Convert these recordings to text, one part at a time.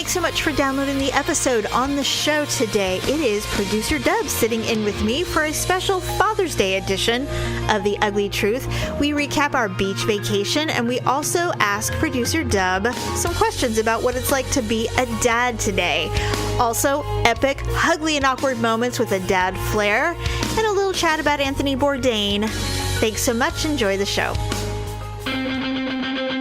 Thanks so much for downloading the episode. On the show today, it is producer Dub sitting in with me for a special Father's Day edition of The Ugly Truth. We recap our beach vacation, and we also ask producer Dub some questions about what it's like to be a dad today. Also, epic, ugly, and awkward moments with a dad flair, and a little chat about Anthony Bourdain. Thanks so much. Enjoy the show.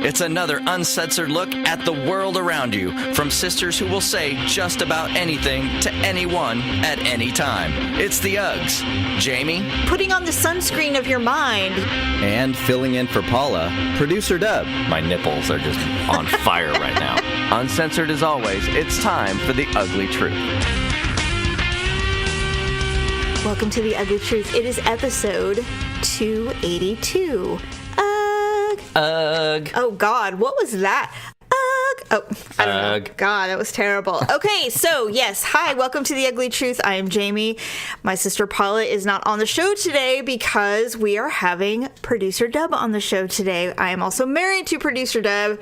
It's another uncensored look at the world around you, from sisters who will say just about anything to anyone at any time. It's the Uggs. Jamie. Putting on the sunscreen of your mind. And filling in for Paula, producer Dub. My nipples are just on fire right now. Uncensored as always, it's time for The Ugly Truth. Welcome to The Ugly Truth. It is episode 282. Ugh. Oh, God. What was that? Ugh. Oh, I don't know. Ugh. God, that was terrible. Okay, so, yes. Hi, welcome to The Ugly Truth. I am Jamie. My sister Paula is not on the show today because we are having producer Dub on the show today. I am also married to producer Dub,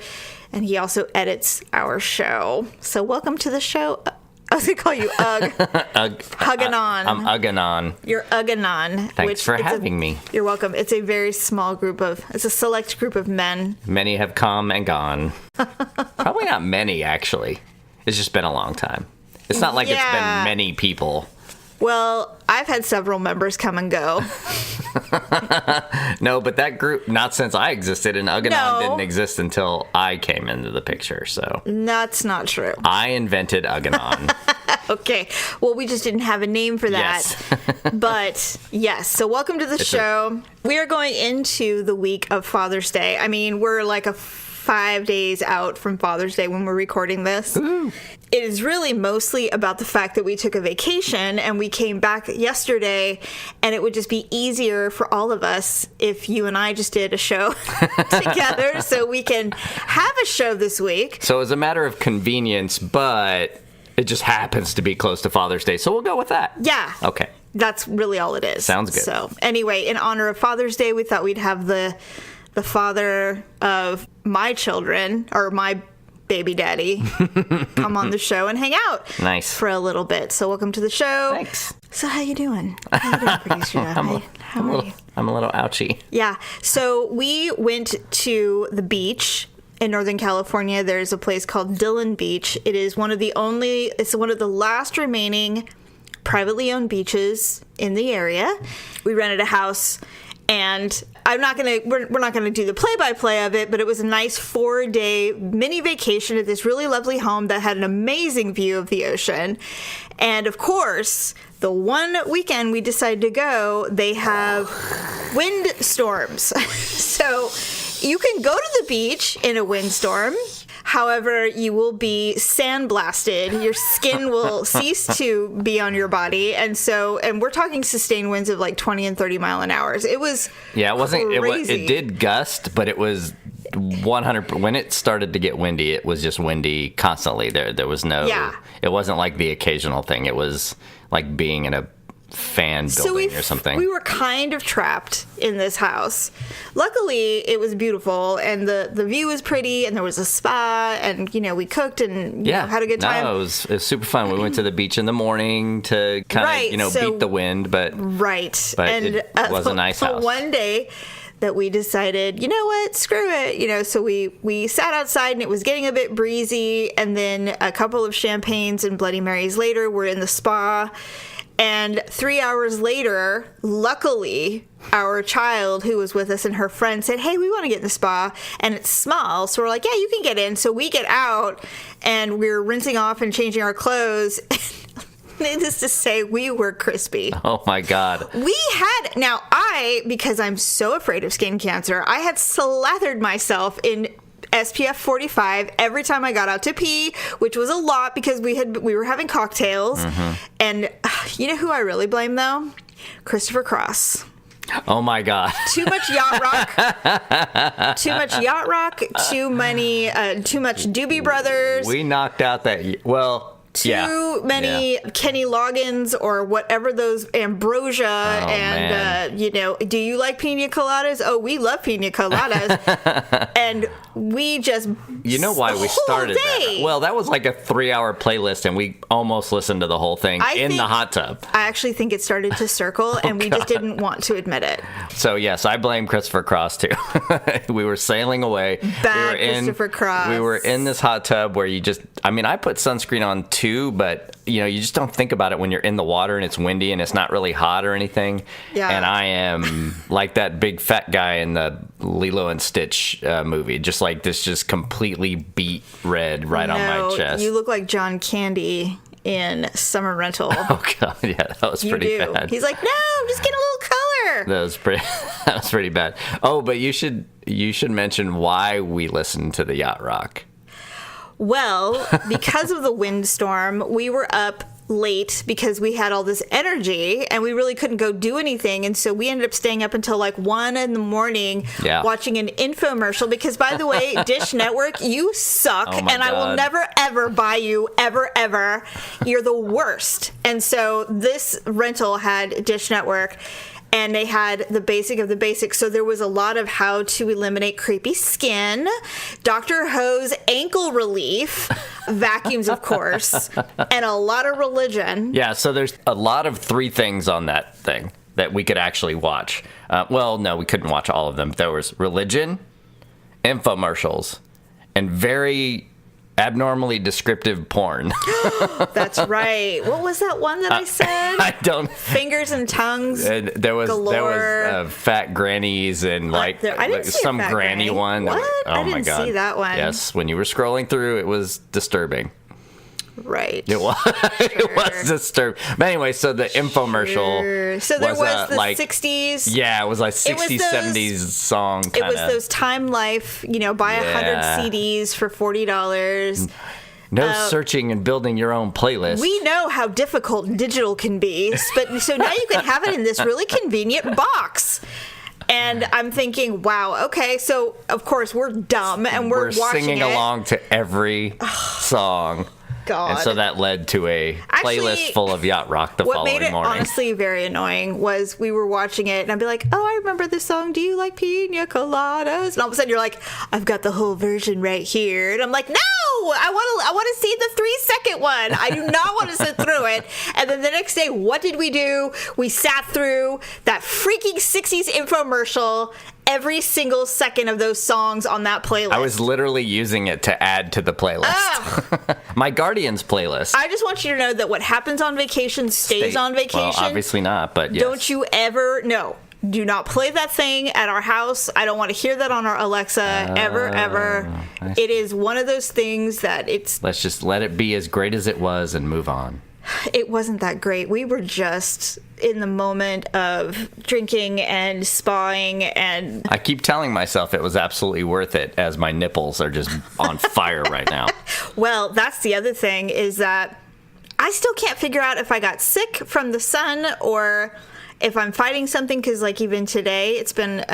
and he also edits our show. So, welcome to the show. I was going to call you Ugg. Hugging on. I'm ugging on. You're ugging on. Thanks for having me. You're welcome. It's a very small group it's a select group of men. Many have come and gone. Probably not many, actually. It's just been a long time. It's not like It's been many people. Well, I've had several members come and go. No, but that group, not since I existed, and Ugganon didn't exist until I came into the picture, so. That's not true. I invented Ugganon. Okay. Well, we just didn't have a name for that. Yes. But, yes. So, welcome to the show. We are going into the week of Father's Day. I mean, we're like 5 days out from Father's Day when we're recording this. Ooh. It is really mostly about the fact that we took a vacation and we came back yesterday, and it would just be easier for all of us if you and I just did a show together so we can have a show this week. So it's a matter of convenience, but it just happens to be close to Father's Day, so we'll go with that. Yeah. Okay. That's really all it is. Sounds good. So anyway, in honor of Father's Day, we thought we'd have the father of my children, or my baby daddy, come on the show and hang out. Nice. For a little bit. So welcome to the show. Thanks. So how you doing? How you doing, producer? I'm a little ouchy. Yeah. So we went to the beach in Northern California. There's a place called Dillon Beach. It is it's one of the last remaining privately owned beaches in the area. We rented a house, and we're not gonna do the play-by-play of it, but it was a nice 4-day mini vacation at this really lovely home that had an amazing view of the ocean. And of course, the one weekend we decided to go, they have wind storms. So you can go to the beach in a windstorm. However, you will be sandblasted. Your skin will cease to be on your body. And we're talking sustained winds of like 20 and 30 mile an hour. It was crazy. It did gust, but it was 100. When it started to get windy, it was just windy constantly. There was no. Yeah. It wasn't like the occasional thing. It was like being in a fan building or something. We were kind of trapped in this house. Luckily, it was beautiful, and the view was pretty, and there was a spa, and we cooked and had a good time. No, it was super fun. We went to the beach in the morning to kind of beat the wind, but it was a nice house. One day that we decided, you know what, screw it, so we sat outside, and it was getting a bit breezy, and then a couple of champagnes and Bloody Marys later, we're in the spa. And 3 hours later, luckily, our child who was with us and her friend said, hey, we want to get in the spa. And it's small. So we're like, yeah, you can get in. So we get out, and we're rinsing off and changing our clothes. Needless to say, we were crispy. Oh, my God. Because I'm so afraid of skin cancer, I had slathered myself in SPF 45 every time I got out to pee, which was a lot because we were having cocktails. Mm-hmm. And you know who I really blame, though? Christopher Cross. Oh my God. Too much yacht rock. Too much much Doobie Brothers. We knocked out that, too many Kenny Loggins or whatever those ambrosia do you like pina coladas? Oh, we love pina coladas. And we just why we started that? Well, that was like a 3-hour playlist, and we almost listened to the whole thing in the hot tub. I actually think it started to circle, and we just didn't want to admit it. So yes, I blame Christopher Cross too. We were sailing away. Christopher Cross. We were in this hot tub where I put sunscreen on too, but you just don't think about it when you're in the water and it's windy and it's not really hot or anything. Yeah. And I am like that big fat guy in the Lilo and Stitch movie, just like this, just completely beet red on my chest. You look like John Candy in Summer Rental. Oh god, yeah, that was pretty bad. He's like, no, I'm just getting a little color. That was pretty bad. Oh, but you should mention why we listened to the Yacht Rock. Well, because of the windstorm, we were up late because we had all this energy and we really couldn't go do anything. And so we ended up staying up until like 1 a.m. watching an infomercial because, by the way, Dish Network, you suck. And I will never, ever buy you, ever. You're the worst. And so this rental had Dish Network. And they had the basic of the basics. So there was a lot of how to eliminate creepy skin, Dr. Ho's ankle relief, vacuums, of course, and a lot of religion. Yeah, so there's a lot of 3 things on that thing that we could actually watch. No, we couldn't watch all of them. There was religion, infomercials, and very abnormally descriptive porn. That's right. What was that one that I said? I don't. Fingers and tongues. There was fat grannies and some granny one. What? Oh I my god! I didn't see that one. Yes, when you were scrolling through, it was disturbing. Right. It was. Sure. It was disturbing. But anyway, so the infomercial. Sure. So there was the 60s. Yeah, it was like 60s, 70s song. It was those Time Life, buy 100 CDs for $40. No searching and building your own playlist. We know how difficult digital can be, but so now you can have it in this really convenient box. And I'm thinking, wow, okay, so of course we're dumb and we're watching singing along to every song. God. And so that led to a playlist full of Yacht Rock the following morning. What made it honestly very annoying was we were watching it and I'd be like, oh, I remember this song. Do you like pina coladas? And all of a sudden you're like, I've got the whole version right here. And I'm like, no, I want to see the 3-second one. I do not want to sit through it. And then the next day, what did we do? We sat through that freaking 60s infomercial, every single second of those songs on that playlist. I was literally using it to add to the playlist. My Guardians playlist. I just want you to know that what happens on vacation stays on vacation. Well, obviously not, but yes. Don't you ever, no. Do not play that thing at our house. I don't want to hear that on our Alexa ever. It is one of those things that it's... Let's just let it be as great as it was and move on. It wasn't that great. We were just in the moment of drinking and spawing and... I keep telling myself it was absolutely worth it as my nipples are just on fire right now. Well, that's the other thing is that I still can't figure out if I got sick from the sun or if I'm fighting something because like even today, it's been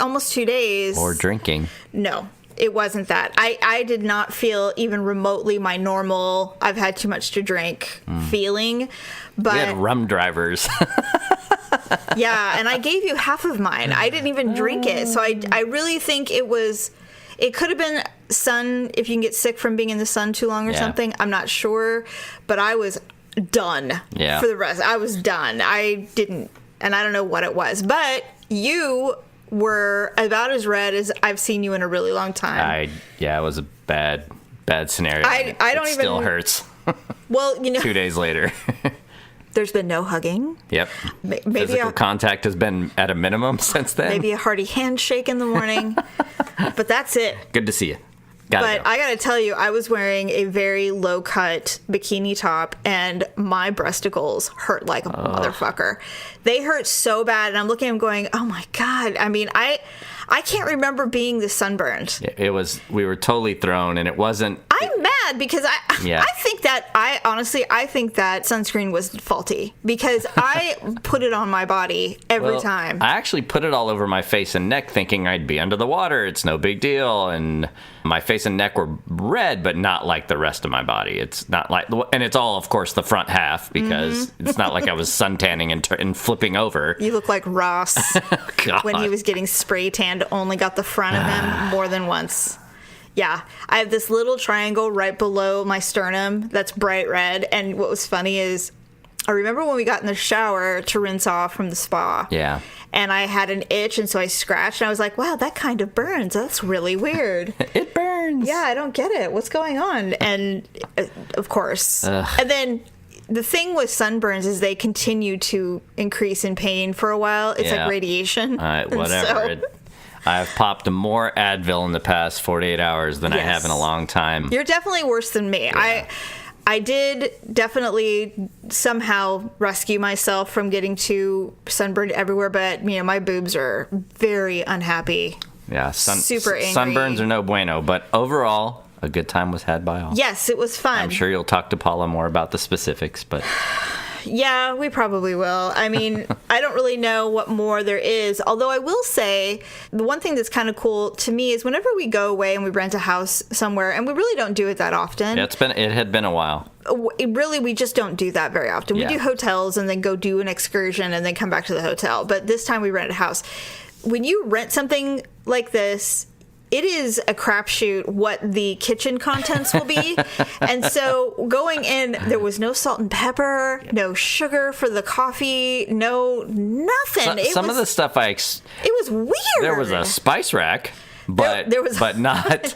almost 2 days. Or drinking. No. It wasn't that. I did not feel even remotely my normal, I've had too much to drink feeling. But we had rum drivers. Yeah, and I gave you half of mine. I didn't even drink it. So I really think it could have been sun, if you can get sick from being in the sun too long or something. I'm not sure. But I was done for the rest. I was done. I didn't, and I don't know what it was. But you were about as red as I've seen you in a really long time. It was a bad scenario. I don't even... still hurts. Well, 2 days later. There's been no hugging. Yep. Physical contact has been at a minimum since then. Maybe a hearty handshake in the morning. But that's it. Good to see you. I gotta tell you, I was wearing a very low-cut bikini top, and my breasticles hurt like a motherfucker. They hurt so bad, and I'm looking at them going, oh my God. I mean, I can't remember being this sunburned. We were totally thrown, and it wasn't... I'm mad sad because I think that sunscreen was faulty because I put it on my body every time. I actually put it all over my face and neck thinking I'd be under the water. It's no big deal. And my face and neck were red, but not like the rest of my body. It's not like, and it's all, of course, the front half because it's not like I was suntanning and flipping over. You look like Ross when he was getting spray tanned, only got the front of him more than once. Yeah, I have this little triangle right below my sternum that's bright red. And what was funny is I remember when we got in the shower to rinse off from the spa. Yeah. And I had an itch, and so I scratched, and I was like, wow, that kind of burns. That's really weird. It burns. Yeah, I don't get it. What's going on? And, of course. Ugh. And then the thing with sunburns is they continue to increase in pain for a while. It's like radiation. All right, whatever. I've popped more Advil in the past 48 hours than I have in a long time. You're definitely worse than me. Yeah. I did definitely somehow rescue myself from getting too sunburned everywhere, but, my boobs are very unhappy. Yeah, super angry. Sunburns are no bueno, but overall, a good time was had by all. Yes, it was fun. I'm sure you'll talk to Paula more about the specifics, but... Yeah, we probably will. I mean, I don't really know what more there is. Although I will say, the one thing that's kind of cool to me is whenever we go away and we rent a house somewhere, and we really don't do it that often. Yeah, it had been a while. We just don't do that very often. We do hotels and then go do an excursion and then come back to the hotel. But this time we rented a house. When you rent something like this, it is a crapshoot what the kitchen contents will be. And so going in, there was no salt and pepper, no sugar for the coffee, no nothing. Some of the stuff it was weird. There was a spice rack. But not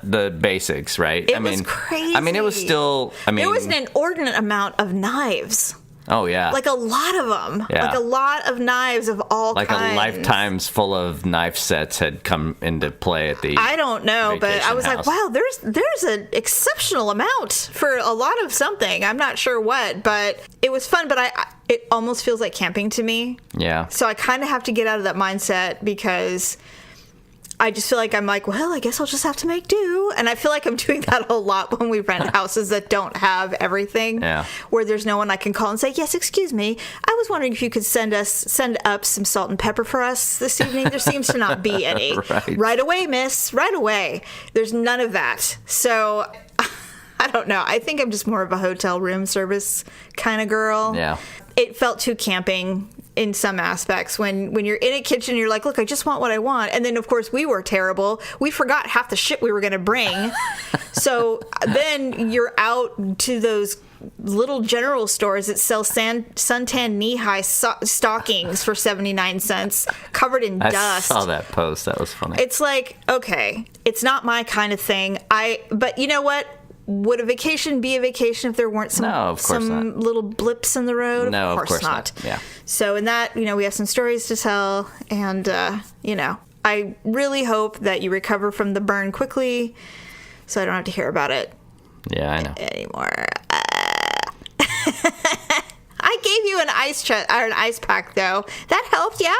the basics, right? It was crazy. I mean, it was still. There was an inordinate amount of knives. Oh, yeah. Like a lot of them. Yeah. Like a lot of knives of all kinds. Like a lifetime's full of knife sets had come into play at the I don't know, but I was house. like, wow, there's an exceptional amount for a lot of something. I'm not sure what, but it was fun, but it almost feels like camping to me. Yeah. So I kind of have to get out of that mindset because I just feel like I'm like, well, I guess I'll just have to make do. And I feel like I'm doing that a lot when we rent houses that don't have everything. Yeah. Where there's no one I can call and say, yes, excuse me, I was wondering if you could send up some salt and pepper for us this evening. There seems to not be any. Right away, miss. Right away. There's none of that. So I don't know. I think I'm just more of a hotel room service kind of girl. Yeah. It felt too camping in some aspects when you're in a kitchen, you're like, look, I just want what I want. And then, of course, we were terrible. We forgot half the shit we were going to bring. So then you're out to those little general stores that sell suntan knee-high stockings for 79 cents, covered in dust. I saw that post. That was funny. It's like, okay, it's not my kind of thing. But you know what? Would a vacation be a vacation if there weren't some little blips in the road? No, of course not. Yeah. So in that, we have some stories to tell, and I really hope that you recover from the burn quickly, so I don't have to hear about it. Yeah, I know. Anymore. I gave you an ice pack though. That helped, yeah.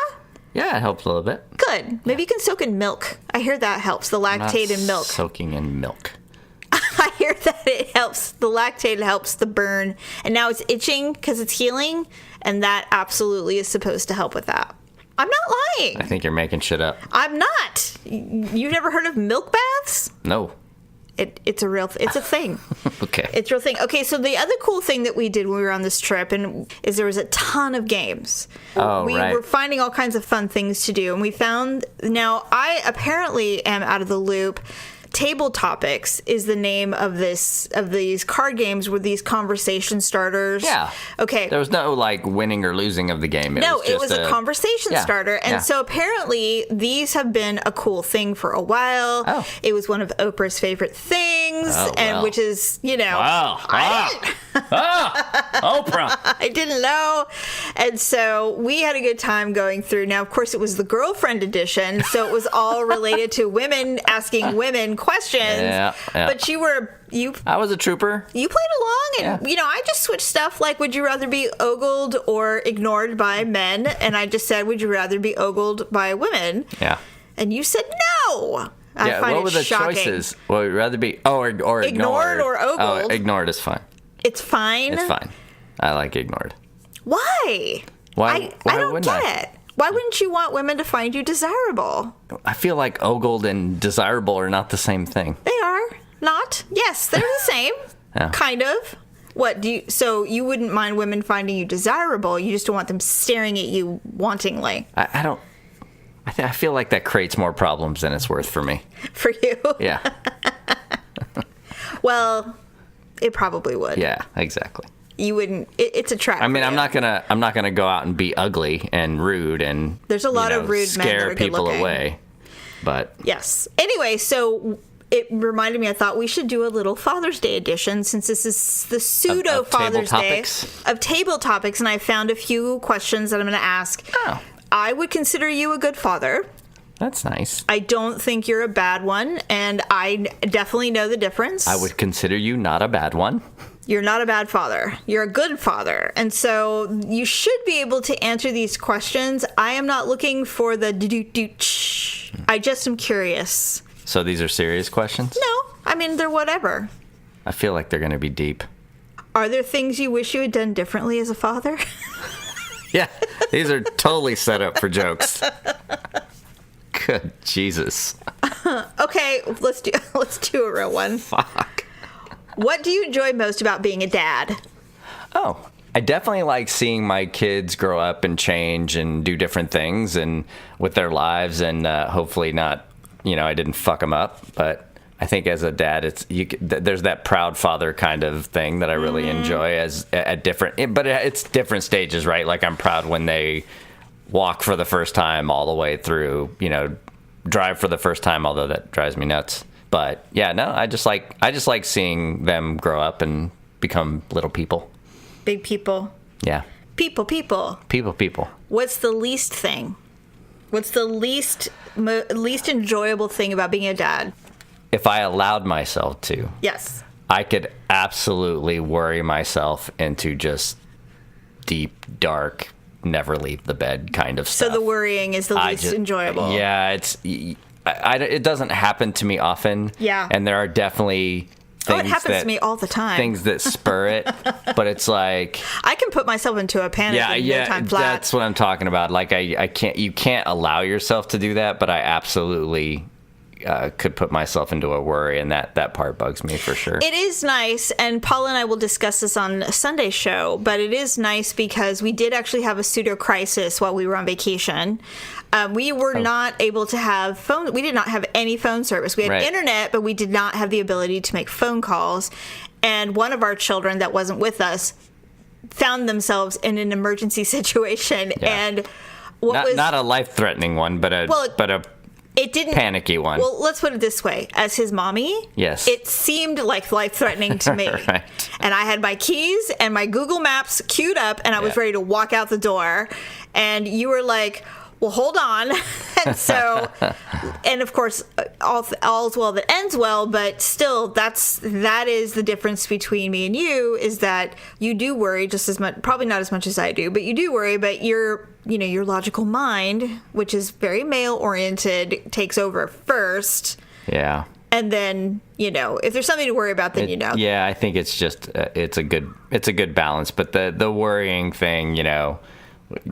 Yeah, it helped a little bit. Good. Maybe you can soak in milk. I hear that helps. The lactate in milk. Soaking in milk. I hear that it helps. The lactate helps the burn. And now it's itching because it's healing. And that absolutely is supposed to help with that. I'm not lying. I think you're making shit up. I'm not. You've never heard of milk baths? No. It's a thing. Okay. It's a real thing. Okay, so the other cool thing that we did when we were on this trip is there was a ton of games. Oh, we were finding all kinds of fun things to do. And we found, now I apparently am out of the loop. Table Topics is the name of these card games with these conversation starters. Yeah. Okay. There was no winning or losing of the game. It was a conversation starter. And so apparently these have been a cool thing for a while. Oh. It was one of Oprah's favorite things, which is, Wow. Oprah. I didn't know. And so we had a good time going through. Now, of course, it was the girlfriend edition, so it was all related to women asking women questions. Yeah. But I was a trooper. You played along, and I just switched stuff like, would you rather be ogled or ignored by men? And I just said, would you rather be ogled by women? Yeah. And you said no. I find what were the shocking. choices? Well, would rather be or ignored. Ignored or ogled? Oh, ignored is fine. It's fine? It's fine. I like ignored. Why? Why I don't wouldn't get I? it. Why wouldn't you want women to find you desirable? I feel like ogled and desirable are not the same thing. They are not. Yes, they're the same. Yeah. Kind of. What do you? So you wouldn't mind women finding you desirable? You just don't want them staring at you wantingly. I don't. I feel like that creates more problems than it's worth for me. For you? Yeah. Well, it probably would. Yeah. Exactly. You wouldn't. It's a trap. I mean, for I'm you. not gonna go out and be ugly and rude and There's a lot of rude men that scare are people good-looking. away. But Yes. Anyway, so it reminded me, I thought we should do a little Father's Day edition since this is the pseudo Of table Father's Day topics? of table topics, and I found a few questions that I'm going to ask. Oh. I would consider you a good father. that's nice. I don't think you're a bad one, and I definitely know the difference. I would consider you not a bad one. You're not a bad father. You're a good father. And so you should be able to answer these questions. I am not looking for the do-do-do-ch. I just am curious. So these are serious questions? No, I mean, they're whatever. I feel like they're going to be deep. Are there things you wish you had done differently as a father? Yeah, these are totally set up for jokes. Good Jesus. Okay, let's do a real one. Fuck. What do you enjoy most about being a dad? Oh, I definitely like seeing my kids grow up and change and do different things and with their lives, and hopefully not, I didn't fuck them up, but I think as a dad, there's that proud father kind of thing that I really enjoy at different, but it's different stages, right? Like I'm proud when they walk for the first time all the way through, drive for the first time, although that drives me nuts. But yeah, no, I just like seeing them grow up and become little people. Big people. Yeah. People. People. What's the least thing? What's the least enjoyable thing about being a dad? If I allowed myself to, Yes. I could absolutely worry myself into just deep, dark, never leave the bed kind of So stuff. the worrying is the least enjoyable. Yeah, it doesn't happen to me often. Yeah. And there are definitely things it happens to me all the time. Things that spur it, but it's like I can put myself into a panic in no time flat. That's what I'm talking about. Like you can't allow yourself to do that, but I absolutely could put myself into a worry, and that part bugs me for sure. It is nice, and Paula and I will discuss this on a Sunday show, but it is nice because we did actually have a pseudo crisis while we were on vacation. We were not able to have phone. We did not have any phone service. We had internet, but we did not have the ability to make phone calls. And one of our children that wasn't with us found themselves in an emergency situation. Yeah. And not a life-threatening one, but a it didn't panicky one. Well, let's put it this way. As his mommy, yes, it seemed like life-threatening to me. Right. And I had my keys and my Google Maps queued up, and I was ready to walk out the door. And you were like, well, hold on. And so, and of course, all's well that ends well, but still, that is the difference between me and you, is that you do worry just as much, probably not as much as I do, but you do worry, but your logical mind, which is very male-oriented, takes over first. Yeah. And then, if there's something to worry about, then Yeah, I think it's just, it's a good balance, but the worrying thing,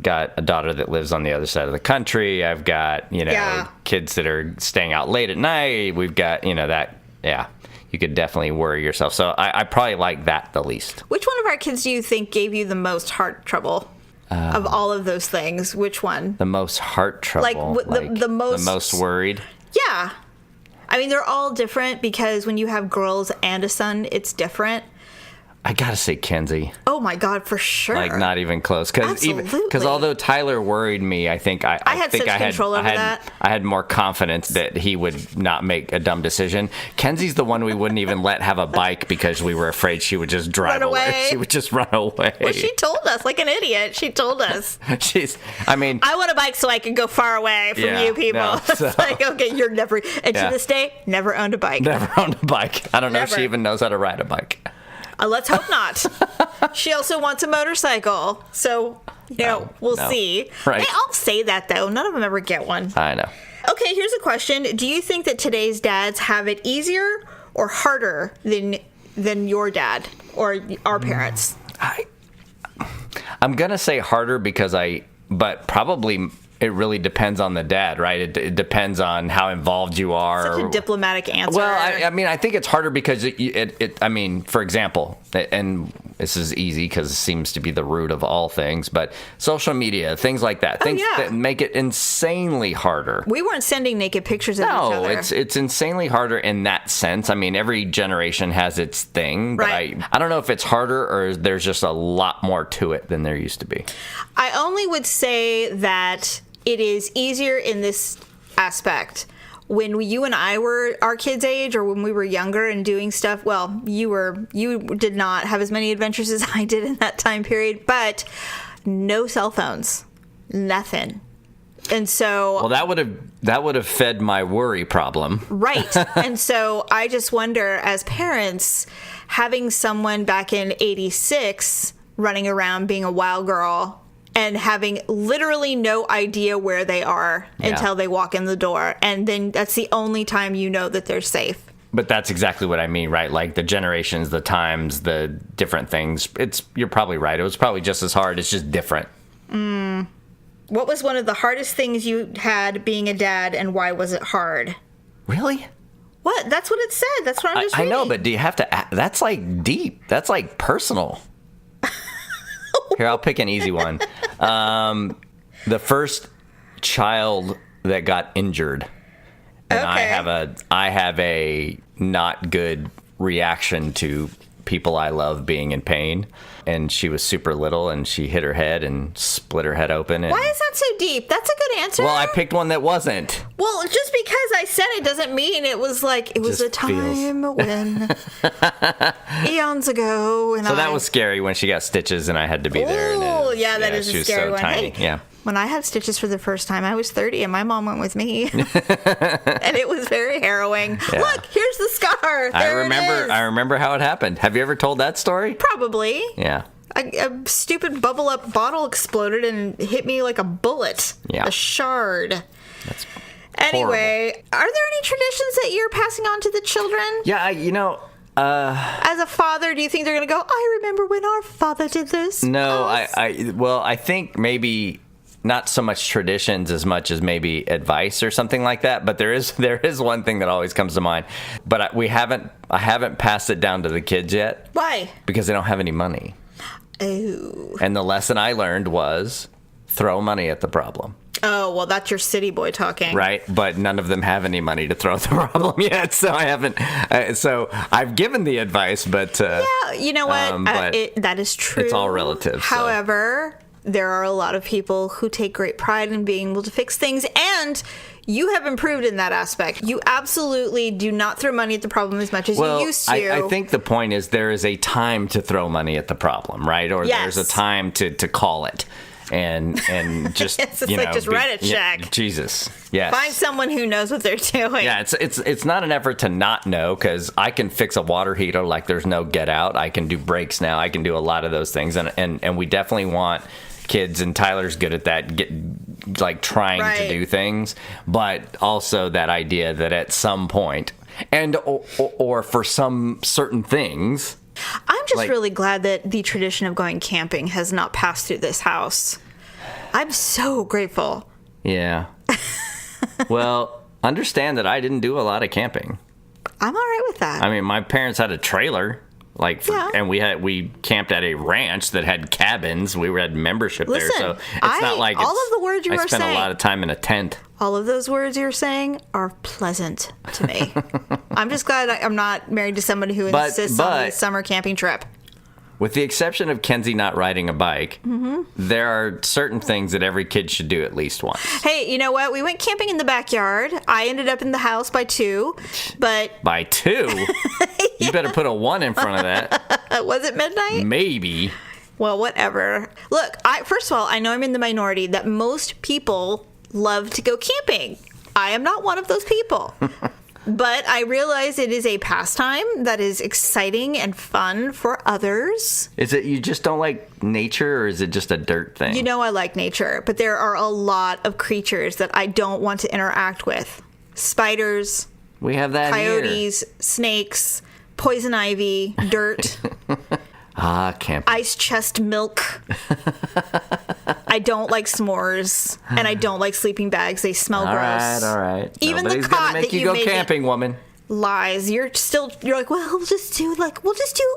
got a daughter that lives on the other side of the country. I've got, kids that are staying out late at night. We've got, you could definitely worry yourself. So I probably like that the least. Which one of our kids do you think gave you the most heart trouble of all of those things? Which one? The most heart trouble? The most worried? Yeah. I mean, they're all different because when you have girls and a son, it's different. I gotta say Kenzie. Oh my God, for sure. Like not even close. Because although Tyler worried me, I think I had think such control over that. I had more confidence that he would not make a dumb decision. Kenzie's the one we wouldn't even let have a bike because we were afraid she would just drive away. She would just run away. Well, she told us like an idiot. She told us. I want a bike so I can go far away from you people. No, it's like, okay, you're never, and to this day, never owned a bike. Never owned a bike. I don't know if she even knows how to ride a bike. Let's hope not. She also wants a motorcycle. So, we'll see. Right. They all say that, though. None of them ever get one. I know. Okay, here's a question. Do you think that today's dads have it easier or harder than your dad or our parents? I'm going to say harder but probably it really depends on the dad, right? It depends on how involved you are. Such a diplomatic answer. Well, I mean, I think it's harder because I mean, for example, and this is easy because it seems to be the root of all things, but social media, things like that, things that make it insanely harder. We weren't sending naked pictures of each other. No, it's insanely harder in that sense. I mean, every generation has its thing, but right. I don't know if it's harder or there's just a lot more to it than there used to be. I only would say that it is easier in this aspect. When you and I were our kids' age, or when we were younger and doing stuff, well, you did not have as many adventures as I did in that time period, but no cell phones, nothing. And so, well, that would have fed my worry problem. Right. And so I just wonder, as parents, having someone back in 86 running around being a wild girl and having literally no idea where they are until they walk in the door. And then that's the only time you know that they're safe. But that's exactly what I mean, right? Like the generations, the times, the different things. You're probably right. It was probably just as hard. It's just different. What was one of the hardest things you had being a dad, and why was it hard? Really? What? That's what it said. That's what I'm just reading. I know, but do you have to... That's like deep. That's like personal. Here, I'll pick an easy one. The first child that got injured, and okay. I have a not good reaction to people I love being in pain. And she was super little, and she hit her head and split her head open. And, why is that so deep? That's a good answer. well, I picked one that wasn't. Well, just because I said it doesn't mean it was like it was a time when eons ago. And so that was scary when she got stitches, and I had to be there. Oh, yeah, that is a scary one. Tiny. Hey, yeah. When I had stitches for the first time, I was 30, and my mom went with me, and it was very harrowing. Yeah. Look, here's the scar. There it is. I remember how it happened. Have you ever told that story? Probably. Yeah. A stupid bubble up bottle exploded and hit me like a bullet. Yeah. A shard. That's anyway, horrible. Are there any traditions that you're passing on to the children? Yeah, as a father, do you think they're going to go, I remember when our father did this? No, I think maybe not so much traditions as much as maybe advice or something like that. But there is one thing that always comes to mind. But I haven't passed it down to the kids yet. Why? Because they don't have any money. Oh. And the lesson I learned was throw money at the problem. Oh, well, that's your city boy talking. Right, but none of them have any money to throw at the problem yet, so I haven't. So I've given the advice, but... yeah, you know what? That is true. It's all relative. However, there are a lot of people who take great pride in being able to fix things, and you have improved in that aspect. You absolutely do not throw money at the problem as much as you used to. I think the point is there is a time to throw money at the problem, right? Or yes. There's a time to call it. And just yes, it's like just write a check. Yeah, Jesus, yes. Find someone who knows what they're doing. Yeah, it's not an effort to not know, because I can fix a water heater like there's no get out. I can do brakes now. I can do a lot of those things, and we definitely want kids, and Tyler's good at that, trying to do things, but also that idea that at some point, and or for some certain things. I'm just really glad that the tradition of going camping has not passed through this house. I'm so grateful. Yeah. Well, understand that I didn't do a lot of camping. I'm all right with that. I mean, my parents had a trailer, and we camped at a ranch that had cabins. We had membership there, so it's not like all of the words you are saying. I spent a lot of time in a tent. All of those words you're saying are pleasant to me. I'm just glad I'm not married to somebody who insists on a summer camping trip. With the exception of Kenzie not riding a bike, there are certain things that every kid should do at least once. Hey, you know what? We went camping in the backyard. I ended up in the house by 2, but... By 2? Yeah. You better put a 1 in front of that. Was it midnight? Maybe. Well, whatever. Look, first of all, I know I'm in the minority that most people love to go camping. I am not one of those people. But I realize it is a pastime that is exciting and fun for others. Is it you just don't like nature, or is it just a dirt thing? You know I like nature, but there are a lot of creatures that I don't want to interact with. Spiders, we have that coyotes, here. snakes, poison ivy, dirt. Camping. Ice chest milk. I don't like s'mores, and I don't like sleeping bags. They smell gross. All right. Even Nobody's the cot gonna make that you go made camping, woman. Lies. You're like, well, we'll just do it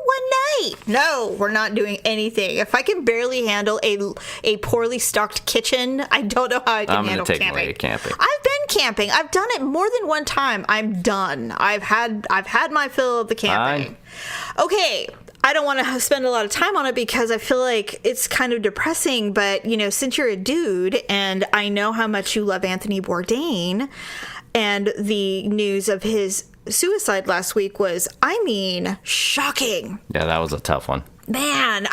one night. No, we're not doing anything. If I can barely handle a poorly stocked kitchen, I don't know how I can handle camping. I'm gonna take camping. I've been camping. I've done it more than one time. I'm done. I've had my fill of the camping. Okay. I don't want to spend a lot of time on it because I feel like it's kind of depressing, but, since you're a dude and I know how much you love Anthony Bourdain, and the news of his suicide last week was, shocking. Yeah, that was a tough one. Man,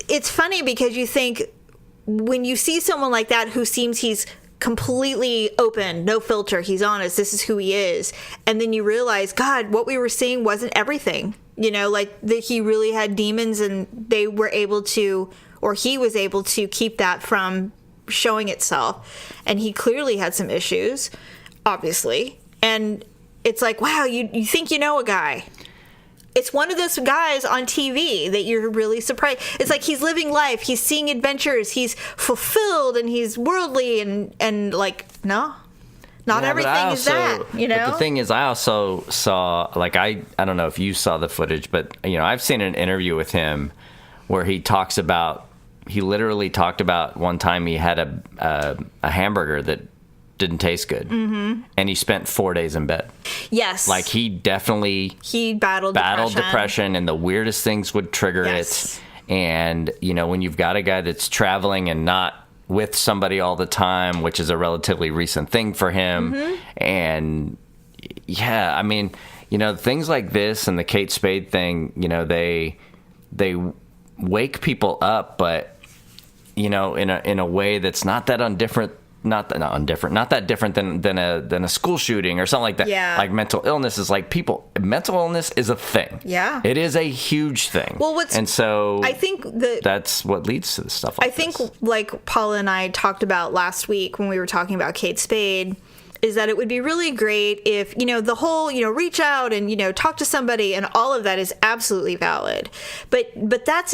it's funny because you think when you see someone like that who seems he's completely open, no filter, he's honest, this is who he is, and then you realize, God, what we were seeing wasn't everything. That he really had demons, and they were able to, or he was able to keep that from showing itself. And he clearly had some issues, obviously. And it's like, wow, you think you know a guy. It's one of those guys on TV that you're really surprised. It's like he's living life. He's seeing adventures. He's fulfilled, and he's worldly, and like, no. Not everything is that, But the thing is, I also saw, I don't know if you saw the footage, but, I've seen an interview with him where he literally talked about one time he had a hamburger that didn't taste good. Mm-hmm. And he spent 4 days in bed. Yes. He battled depression, and the weirdest things would trigger it. And, when you've got a guy that's traveling and not with somebody all the time, which is a relatively recent thing for him. Mm-hmm. And things like this and the Kate Spade thing, they wake people up, but in a way that's not that not that different than a school shooting or something like that. Yeah. Like mental illness is mental illness is a thing. Yeah. It is a huge thing. Well, I think that's what leads to the stuff like this. Like Paula and I talked about last week when we were talking about Kate Spade, is that it would be really great if, the whole, reach out and, talk to somebody, and all of that is absolutely valid. But that's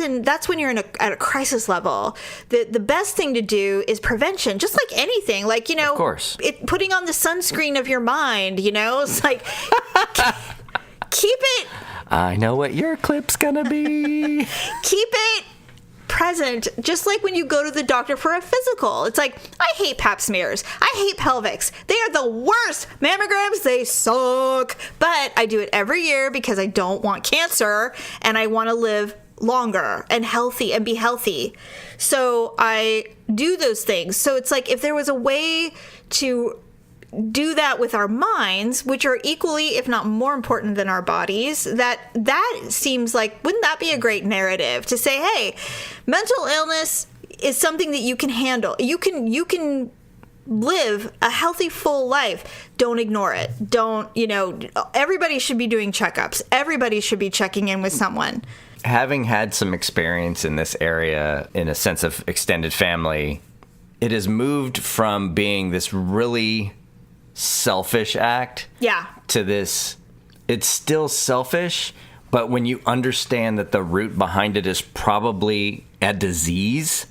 when you're at a crisis level. The best thing to do is prevention, just like anything. Of course. Putting on the sunscreen of your mind, it's like, keep it. I know what your clip's gonna be. Keep it present, just like when you go to the doctor for a physical. It's like, I hate pap smears. I hate pelvics. They are the worst. Mammograms, they suck. But I do it every year because I don't want cancer, and I want to live longer and healthy and be healthy. So I do those things. So it's like, if there was a way to do that with our minds, which are equally, if not more important than our bodies, that seems like, wouldn't that be a great narrative to say, hey, mental illness is something that you can handle. You can live a healthy, full life. Don't ignore it. Don't, everybody should be doing checkups. Everybody should be checking in with someone. Having had some experience in this area, in a sense of extended family, it has moved from being this really selfish act to this, it's still selfish, but when you understand that the root behind it is probably a disease,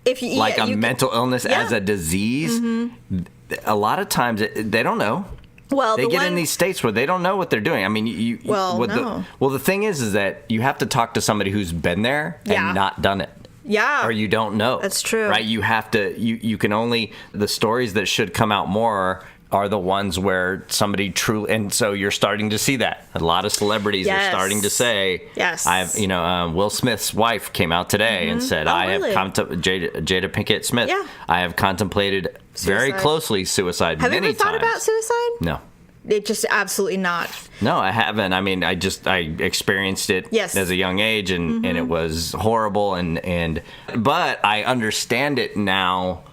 mental illness as a disease, mm-hmm. A lot of times they don't know. Well, they get in these states where they don't know what they're doing. The thing is that you have to talk to somebody who's been there and not done it. Yeah. Or you don't know. That's true. Right? You have to, you can only, the stories that should come out more are the ones where somebody truly, and so you're starting to see that. A lot of celebrities are starting to say, Will Smith's wife came out today and said, Jada Pinkett Smith, I have contemplated very closely suicide many times. Have you ever thought about suicide? No. It just absolutely not. No, I haven't. I mean, I experienced it as a young age, and it was horrible. But I understand it now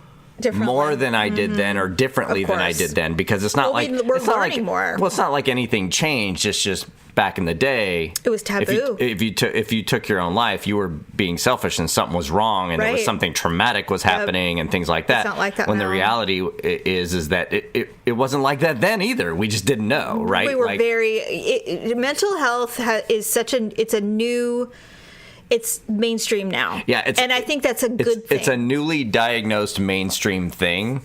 more one. than I did then, or differently than I did then, because it's not like we're it's not learning like, more. Well, it's not like anything changed. It's just back in the day, it was taboo. If you took your own life, you were being selfish, and something was wrong, and there was something traumatic was happening, and things like that. It's not like that when now. the reality is that it wasn't like that then either. We just didn't know, right? We were mental health is such it's mainstream now. Yeah, and I think that's a good thing. It's a newly diagnosed mainstream thing,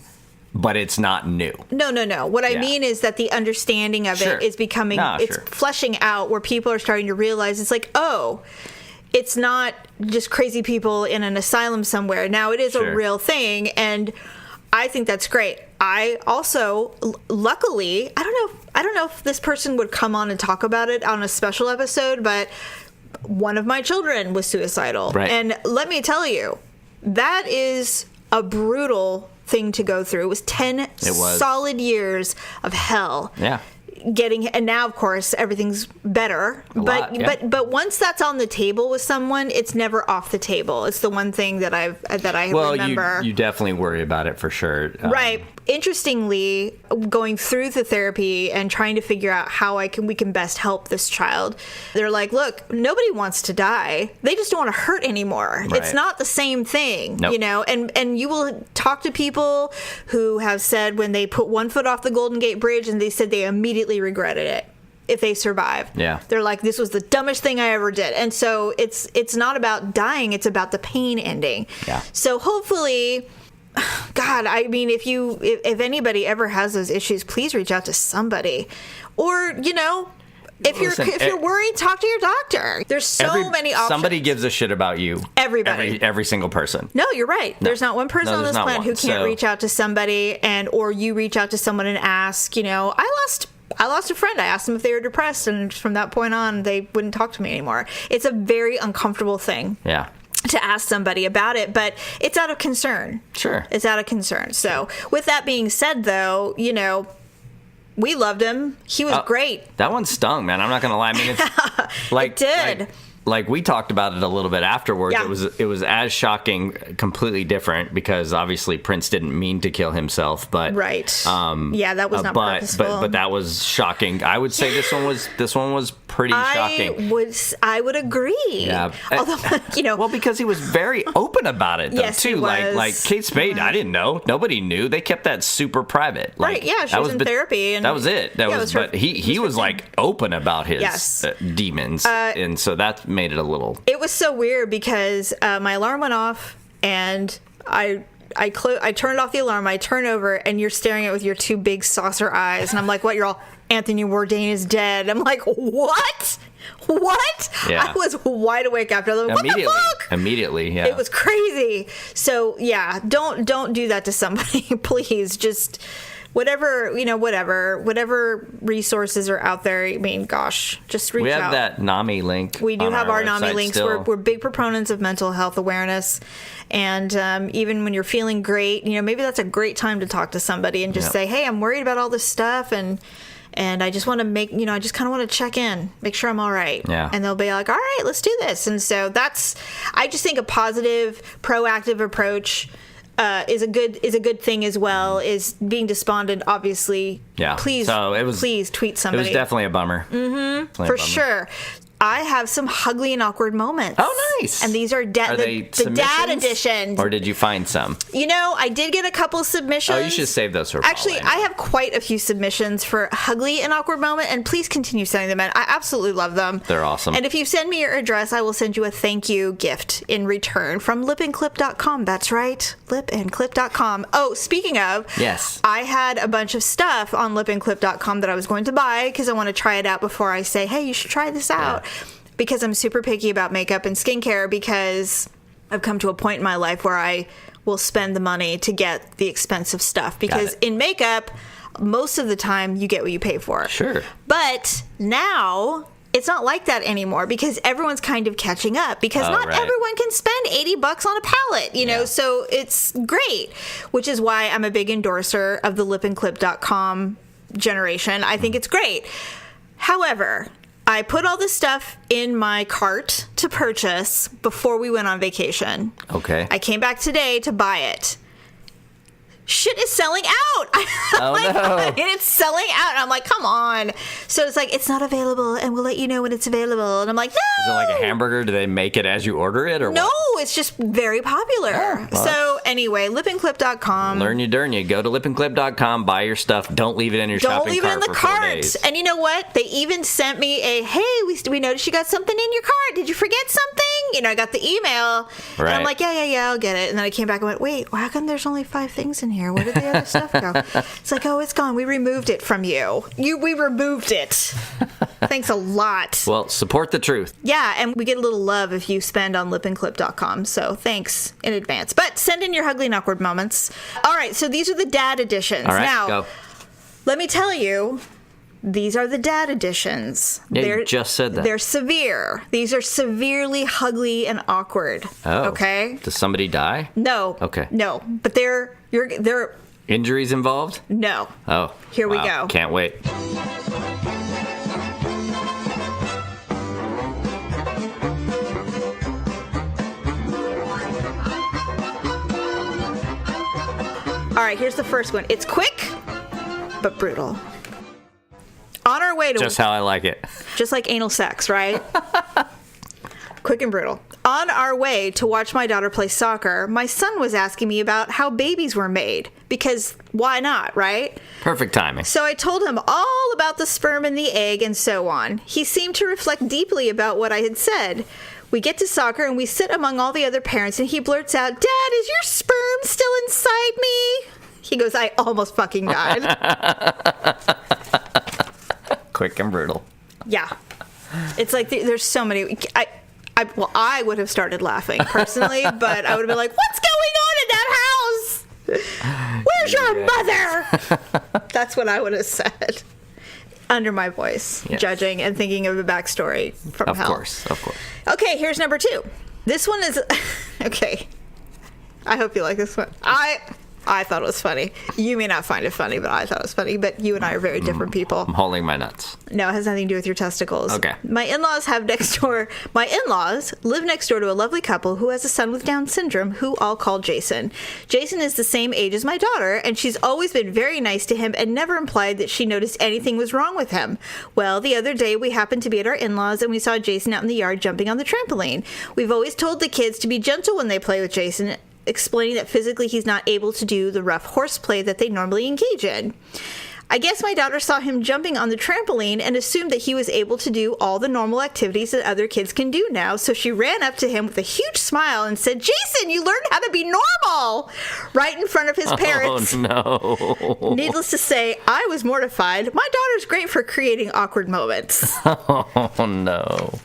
but it's not new. No. What I mean is that the understanding of it is becoming, fleshing out, where people are starting to realize it's like, oh, it's not just crazy people in an asylum somewhere. Now it is a real thing, and I think that's great. I also, luckily, I don't know if this person would come on and talk about it on a special episode, but one of my children was suicidal. Right. And let me tell you, that is a brutal thing to go through. It was 10 solid years of hell. Yeah. And now of course everything's better, but once that's on the table with someone, it's never off the table. It's the one thing that I remember. You definitely worry about it for sure. Right. Interestingly, going through the therapy and trying to figure out how we can best help this child, they're like, look, nobody wants to die. They just don't want to hurt anymore. Right. It's not the same thing, nope. And you will talk to people who have said when they put one foot off the Golden Gate Bridge and they said they immediately regretted it if they survive. Yeah. They're like, this was the dumbest thing I ever did. And so it's not about dying, it's about the pain ending. Yeah. So hopefully, God, I mean, if anybody ever has those issues, please reach out to somebody. Or, if you're worried, talk to your doctor. There's so many options. Somebody gives a shit about you. Everybody. Every single person. No, you're right. No. There's not one person on this planet who can't reach out to somebody, or you reach out to someone and ask, I lost a friend. I asked them if they were depressed, and from that point on, they wouldn't talk to me anymore. It's a very uncomfortable thing. Yeah. To ask somebody about it, but it's out of concern. Sure. It's out of concern. So with that being said, though, we loved him. He was great. That one stung, man. I'm not going to lie. I mean, it's like, it did. Like we talked about it a little bit afterwards. Yeah. It was as shocking, completely different, because obviously Prince didn't mean to kill himself, but right. That was not purposeful. But that was shocking. I would say this one was pretty shocking. I would agree. Yeah. Although, well, because he was very open about it, though, yes, too. He was. Like Kate Spade, I didn't know. Nobody knew. They kept that super private. Right. Yeah. She was in therapy, and that was it. But he was like open about his demons, and so that made it a little. It was so weird because my alarm went off, and I turned off the alarm. I turn over, and you're staring at it with your two big saucer eyes, and I'm like, "What? You're all Anthony Bourdain is dead." I'm like, "What? What?" Yeah. I was wide awake after that. What the fuck? Immediately, yeah. It was crazy. So yeah, don't do that to somebody, please. Just. Whatever resources are out there. I mean, gosh, just reach out. We have that NAMI link. We do have our NAMI links. Still. We're big proponents of mental health awareness. And even when you're feeling great, maybe that's a great time to talk to somebody and just say, hey, I'm worried about all this stuff. And I just want to I just kind of want to check in, make sure I'm all right. Yeah. And they'll be like, all right, let's do this. And so I just think a positive, proactive approach is a good thing as well. Is being despondent, obviously. Yeah. Please tweet somebody. It was definitely a bummer. Mm-hmm. For sure. I have some H-Uglee and awkward moments. Oh, nice. And these are the dad editions. Or did you find some? I did get a couple submissions. Oh, you should save those for Actually, Paula. I have quite a few submissions for H-Uglee and awkward moment, and please continue sending them in. I absolutely love them. They're awesome. And if you send me your address, I will send you a thank you gift in return from lipandclip.com. That's right, lipandclip.com. Oh, speaking of, yes, I had a bunch of stuff on lipandclip.com that I was going to buy because I want to try it out before I say, hey, you should try this out. Yeah. Because I'm super picky about makeup and skincare, because I've come to a point in my life where I will spend the money to get the expensive stuff. Because in makeup, most of the time, you get what you pay for. Sure. But now, it's not like that anymore, because everyone's kind of catching up. Because not everyone can spend $80 on a palette, so it's great. Which is why I'm a big endorser of the lipandclip.com generation. I think it's great. However, I put all this stuff in my cart to purchase before we went on vacation. Okay. I came back today to buy it. shit is selling out. Oh, no. And it's selling out. And I'm like, come on. So it's like, it's not available, and we'll let you know when it's available. And I'm like, no. Is it like a hamburger? Do they make it as you order it, or no, what? it's just very popular. Oh, well. So anyway, lipandclip.com. Learn you darn you. Go to lipandclip.com, buy your stuff. Don't leave it in your Don't shopping leave it cart in the for 4 cart. days. And you know what? They even sent me a, hey, we noticed you got something in your cart. Did you forget something? You know, I got the email. And I'm like, yeah, I'll get it. And then I came back and went, wait, how come there's only 5 things in here? Where did the other stuff go? It's like, oh, it's gone. We removed it from you. We removed it. Thanks a lot. Well, support the truth. Yeah, and we get a little love if you spend on lipandclip.com. So thanks in advance. But send in your ugly and awkward moments. All right, so these are the dad editions. All right, now, go. let me tell you, these are the dad editions. Yeah, you just said that. They're severe. These are severely ugly and awkward. Oh. Okay? Does somebody die? No. Okay. No. But they're Injuries involved? no. Oh. Here we wow. go. Can't wait. All right, here's the first one. It's quick, but brutal. On our way to Just how I like it. just like anal sex, right? Quick and brutal. On our way to watch my daughter play soccer, my son was asking me about how babies were made, because why not, right? Perfect timing. So I told him all about the sperm and the egg and so on. He seemed to reflect deeply about what I had said. We get to soccer and we sit among all the other parents, and he blurts out, "Dad, is your sperm still inside me?" He goes, "I almost fucking died." Quick and brutal. Yeah. It's like there's so many. I would have started laughing personally, but I would have been like, "What's going on in that house? Where's your mother?" That's what I would have said under my voice, Yes. judging and thinking of the backstory from Of hell. course. Okay, here's number 2. This one is okay. I hope you like this one. I thought it was funny. You may not find it funny, but I thought it was funny. But you and I are very different people. I'm holding my nuts. No, it has nothing to do with your testicles. Okay. My in-laws live next door to a lovely couple who has a son with Down syndrome who I'll call Jason. Jason is the same age as my daughter, and she's always been very nice to him and never implied that she noticed anything was wrong with him. Well, the other day we happened to be at our in-laws and we saw Jason out in the yard jumping on the trampoline. We've always told the kids to be gentle when they play with Jason, explaining that physically he's not able to do the rough horseplay that they normally engage in. I guess my daughter saw him jumping on the trampoline and assumed that he was able to do all the normal activities that other kids can do now, so she ran up to him with a huge smile and said, "Jason, you learned how to be normal!" right in front of his parents. Oh, no. Needless to say, I was mortified. My daughter's great for creating awkward moments. Oh, no.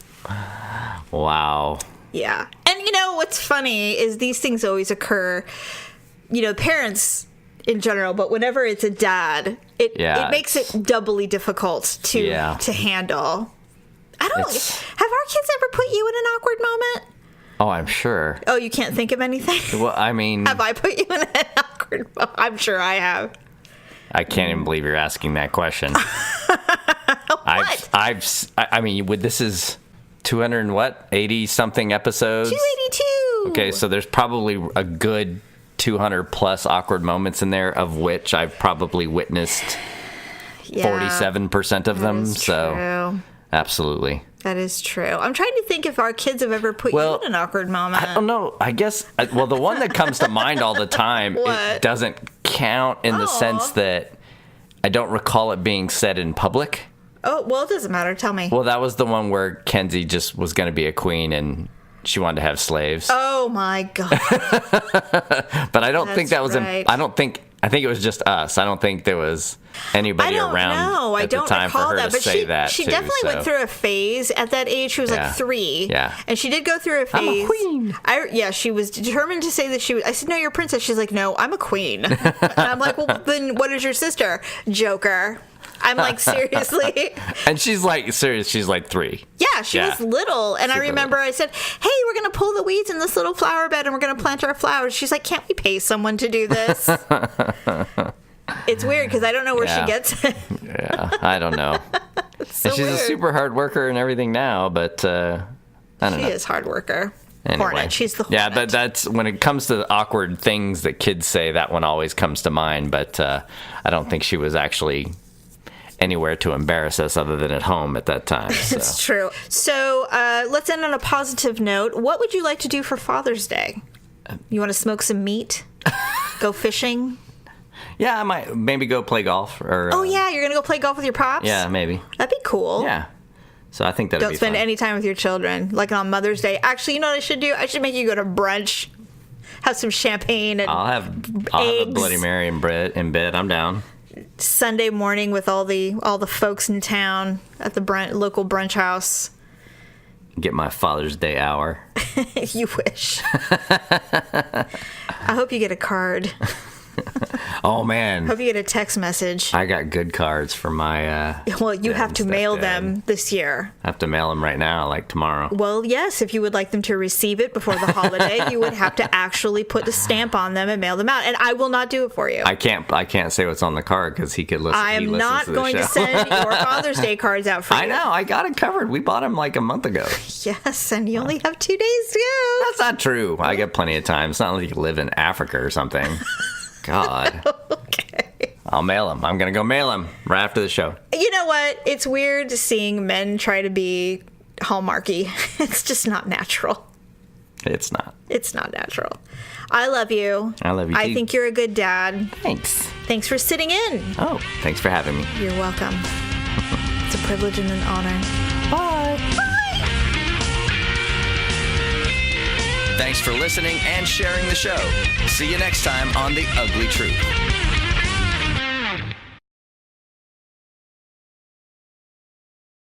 Wow. Yeah. And you know what's funny is these things always occur, parents in general, but whenever it's a dad, it makes it doubly difficult to handle. Have our kids ever put you in an awkward moment? Oh, I'm sure. Oh, you can't think of anything? Well, I mean, Have I put you in an awkward moment? I'm sure I have. I can't even believe you're asking that question. What? I mean, this is 80 something episodes. 282. Okay, so there's probably a good 200 plus awkward moments in there, of which I've probably witnessed 47% of them. So true. Absolutely. That is true. I'm trying to think if our kids have ever put you in an awkward moment. I don't know. I guess, the one that comes to mind all the time, it doesn't count in the sense that I don't recall it being said in public. Oh, well, it doesn't matter. Tell me. Well, that was the one where Kenzie just was going to be a queen and she wanted to have slaves. Oh, my God. But I don't think that was right. I think it was just us. I don't think there was anybody around at the time for her to say that. She definitely went through a phase at that age. She was like 3. Yeah. And she did go through a phase. I'm a queen. She was determined to say that she was. I said, "No, you're a princess." She's like, "No, I'm a queen." And I'm like, "Well, then what is your sister?" Joker. I'm like, seriously? And she's like, serious. She's like 3. Yeah, she was little. And I remember I said, "Hey, we're going to pull the weeds in this little flower bed and we're going to plant our flowers." She's like, "Can't we pay someone to do this?" It's weird because I don't know where she gets it. Yeah, I don't know. So and she's weird. a super hard worker and everything now, but I don't know. She is hard worker. Hornet. She's the Hornet. Yeah, but that's when it comes to the awkward things that kids say, that one always comes to mind. But I don't think she was actually anywhere to embarrass us other than at home at that time. So. It's true. So let's end on a positive note. What would you like to do for Father's Day? You want to smoke some meat? Go fishing? Yeah, I might maybe go play golf. Or oh, yeah, you're going to go play golf with your pops? Yeah, maybe. That'd be cool. Yeah. So I think that'd be fun. Don't spend any time with your children, like on Mother's Day. Actually, you know what I should do? I should make you go to brunch, have some champagne and I'll have a Bloody Mary in bed. I'm down. Sunday morning with all the folks in town at the local brunch house. Get my Father's Day hour. You wish. I hope you get a card. Oh, man. Hope you get a text message. I got good cards for my... well, you have to mail them this year. I have to mail them right now, like tomorrow. Well, yes. If you would like them to receive it before the holiday, you would have to actually put a stamp on them and mail them out. And I will not do it for you. I can't say what's on the card because he could listen. I am not going to send your Father's Day cards out for you. I know. I got it covered. We bought them like a month ago. Yes, and you only have 2 days to go. That's not true. I get plenty of time. It's not like you live in Africa or something. God. Okay. I'll mail them. I'm going to go mail them right after the show. You know what? It's weird seeing men try to be Hallmarky. It's just not natural. It's not. It's not natural. I love you. I love you too. I think you're a good dad. Thanks. Thanks for sitting in. Oh, thanks for having me. You're welcome. It's a privilege and an honor. Bye. Bye. Thanks for listening and sharing the show. See you next time on The Ugly Truth.